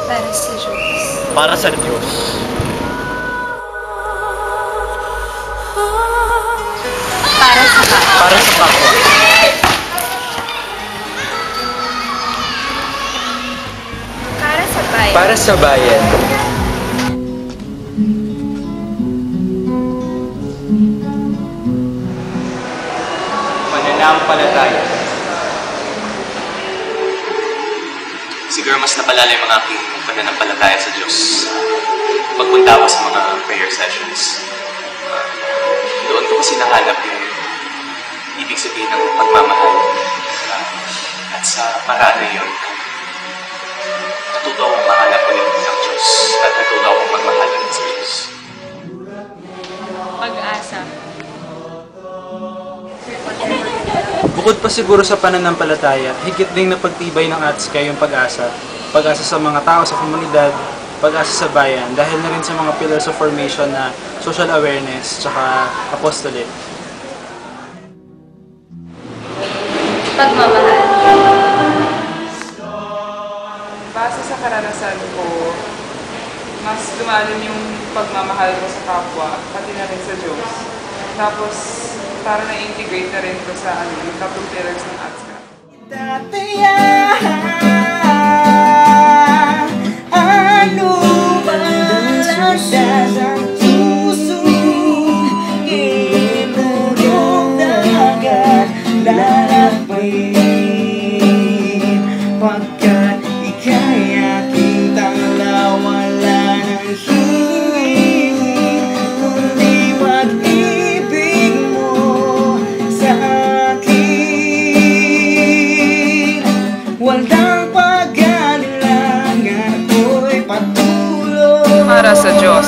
Para sa Diyos. Para sa Diyos. Para sa kapwa. Para sa kapwa. Para sa bayan. Para sa bayan. Pananampalataya. Siguro mas napalalim ang aking pananampalataya sa Diyos pagpunta ko sa mga prayer sessions. Doon ko kasi nahanap yung ibig sabihin ng pagmamahal. At sa paraan na yun, natuto akong mahanap ulit ng Diyos at natuto akong magmahalan sa Diyos. Pag-asa. Bukod pa siguro sa pananampalataya, higit ding napagtibay ng ATSCA yung pag-asa. Pag-asa sa mga tao sa komunidad, pag-asa sa bayan, dahil na rin sa mga pillars of formation na social awareness, tsaka apostolate. Pagmamahal. Base sa karanasan ko, mas lumalim yung pagmamahal ko sa kapwa, pati na rin sa Diyos. Tapos, para na-integrate na rin ko sa yung tatlong pillars ng ATSCA. Ano ba ang puso? Inurong dagat lalakbayin pagkat ika'y aking tanglaw, wala nang hiling kundi pag-ibig mo sa akin. Walang pag-alilangan, ako'y patuloy Para sa Diyos.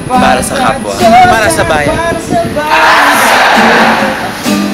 Para sa kapwa. Para sa bayan. Para sa bayan.